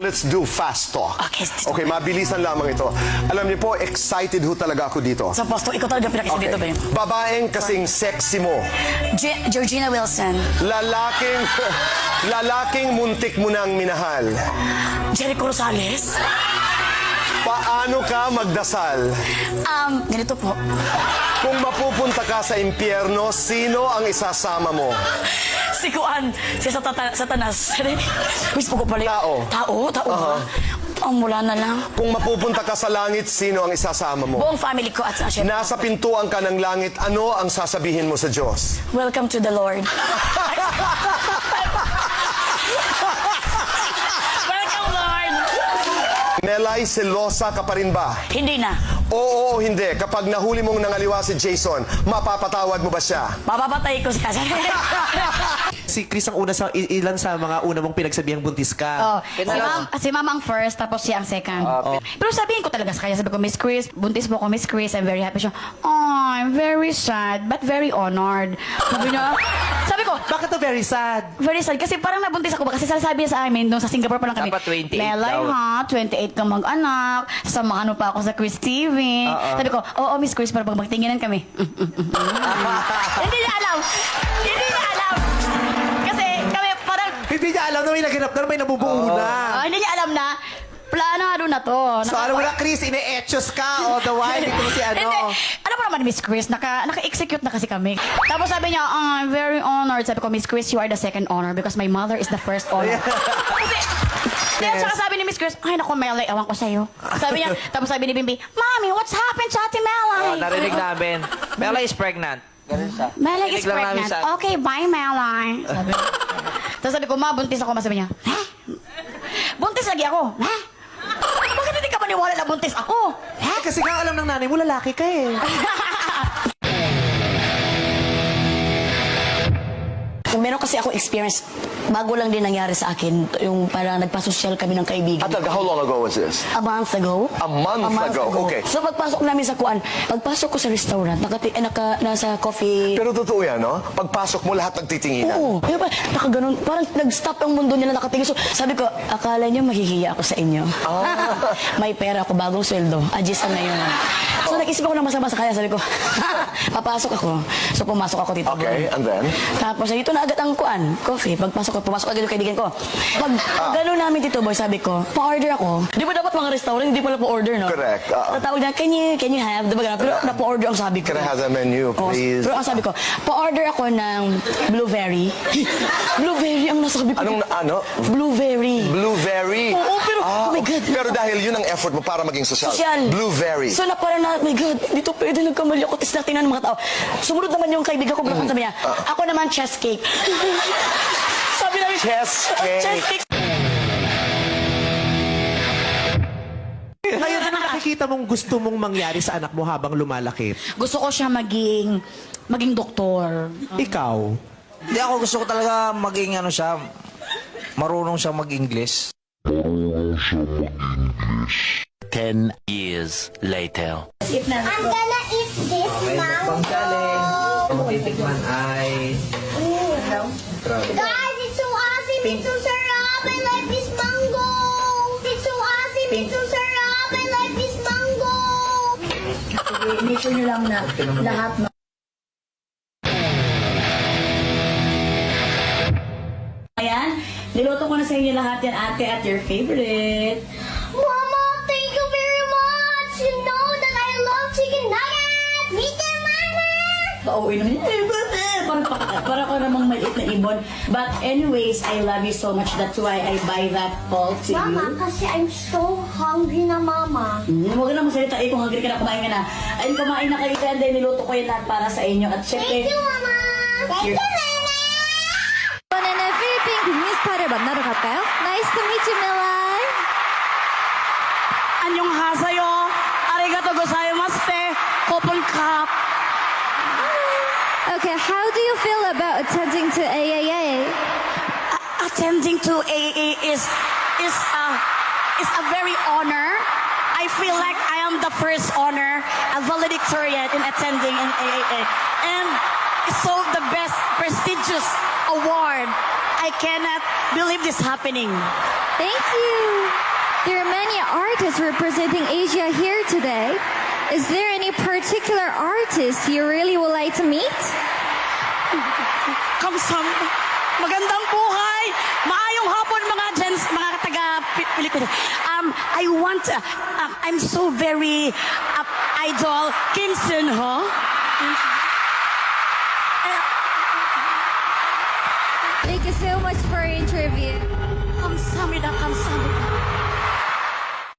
Let's do fast talk. Okay, Okay, mabilisan lamang ito. Alam niyo po, excited ho talaga ako dito. Sa posto, ikaw talaga pinakisa dito, Ben. Babaeng kasing sexy mo. Georgina Wilson. Lalaking muntik mo nang minahal. Jericho Rosales. Paano ka magdasal? Ganito po. Kung mapupunta ka sa impyerno, sino ang isasama mo? Si Kuan, si Satanas. Gusto ko pala. Tao. Tao. Mula na lang. Kung mapupunta ka sa langit, sino ang isasama mo? Buong family ko at syempre. Nasa pintuan ka ng langit, ano ang sasabihin mo sa Diyos? Welcome to the Lord. Welcome, Lord. Nelay, selosa ka pa rin ba? Hindi na. Oo o hindi. Kapag nahuli mong nangaliwa si Jason, mapapatawad mo ba siya? Mapapatay ko siya. Si Chris ang una sa ilan sa mga una mong pinagsabihang buntis ka. Si ma'am ang first, tapos siya ang second. Pero sabihin ko talaga sa kanya, sabi ko, Miss Chris, buntis mo ko, Miss Chris, I'm very happy. Siya, oh, I'm very sad, but very honored. Sabi ko, Bakit to very sad? very sad, kasi parang nabuntis ako ba? Kasi sabi niya sa amin, doon sa Singapore pa lang kami. Dapat 28 Melay daw. ha, 28 kang mag-anak, samahan mo pa ako sa Chris TV. Sabi ko, oo, Miss Chris, para pag magtinginan kami. Hindi niya alam. Hindi niya alam. Kasi kami parang, Hindi niya alam na may naganap na may nabubuo na. hindi niya alam na, planado na to. So ano mo na, Chris, ine-etchos ka all the while. Ito si ano. Hindi. Ano pa naman, Miss Chris? Naka-execute na kasi kami. Tapos sabi niya, I'm very honored. Sabi ko, Miss Chris, you are the second honor because my mother is the first honor. Kasi, kaya saka sabi ni Miss Chris, ay naku, Melay, awan ko sa'yo. Sabi niya, tapos sabi ni Bimbi, Mommy, what's happened sa Ate Melay? Narinig namin. Bella is pregnant. Ganun siya. Melay is Narinig lang namin pregnant. sa- Okay, bye, Melay. Sabi. Tapos sabi ko, Ma, buntis ako. Sabi niya, ha? Buntis lagi ako. Ha? Bakit hindi ka maniwala na buntis ako? Ha? Kasi nga alam ng nanay mo, lalaki ka eh. Meron kasi ako experience, bago lang din nangyari sa akin, yung parang nagpasosyal kami ng kaibigan. How long ago was this? A month ago. A month ago, okay. So pagpasok namin sa kuan, pagpasok ko sa restaurant, nasa coffee. Pero totoo yan, no? Pagpasok mo, lahat nagtitinginan. Oo. Kaya pa, nakaganon, parang nag-stop ang mundo nila nakatingin. So sabi ko, akala niyo mahihiya ako sa inyo. May pera ako, bagong sweldo. Adjustan na yun. So nag-isip ako ng masama sa kanya. Sabi ko, papasok ako. So pumasok ako dito. Okay, and then? Tapos dito na agad ang kuan, coffee. Pagpasok ko, pumasok agad yung kaibigan ko. Pag gano'n namin dito, boy, sabi ko, pa-order ako. Di ba dapat mga restaurant, hindi pala pa-order, no? Correct. Tatawag na, can you have? Di ba gano'n? Pero na-pa-order ang sabi ko. Can I have the menu, Oh, please? pero ang sabi ko, pa-order ako ng blueberry. Blueberry ang nasabi ko. Anong, ano? Blueberry. Blueberry. Oo, pero, oh my okay. God. Pero dahil yun ang effort mo para maging social. Social. Blueberry. So na parang na, my God, dito pwede nagkamali ako. Tapos natingnan ng mga tao. Sumunod naman yung kaibigan ko, sabi niya, ako naman chess cake. Sabi namin, Chess cake. Chess cake. Ngayon, ano nakikita mong gusto mong mangyari sa anak mo habang lumalaki? Gusto ko siya maging doktor. Ikaw? Hindi ako gusto ko talaga maging ano siya, marunong siya mag-English. 10 years later. I'm gonna eat this mango. Titikman ay... Guys, it's so awesome. It's so sarap. I like this mango. It's so awesome. It's so sarap. I like this mango. Make sure nyo lang na lahat na. Ayan, niluto ko na sa inyo lahat yan, ate, at your favorite. Mama, thank you very much. You know that I love chicken nuggets. Me too, Mama. Pauwi na yun. Para ko namang maliit na ibon. But anyways, I love you so much. That's why I buy that ball to Mama, you. kasi I'm so hungry na, Mama. Huwag ka na magsalita kung hungry ka na, kumain ka na. Ayun, kumain na kayo dyan, dahil niluto ko yan lahat para sa inyo. At syempre, Thank you, Mama. Thank you, Mama. 이번에는 필리핀 국민스타를 만나러 갈까요? Nice to meet you, Milay. 안녕하세요. 아리가토 고자이마스테. Open cup. Okay, how do you feel about attending to AAA? Attending to AA is a very honor. I feel like I am the first honor, a valedictorian in attending in AAA. And it's so the best prestigious award. I cannot believe this happening. Thank you. There are many artists representing Asia here today. Is there any particular artist you really would like to meet? Kamsahamnida. Magandang buhay. Maayong hapon mga gents, mga taga Pilipinas. I want, I'm so very idol Kim Sun Ho.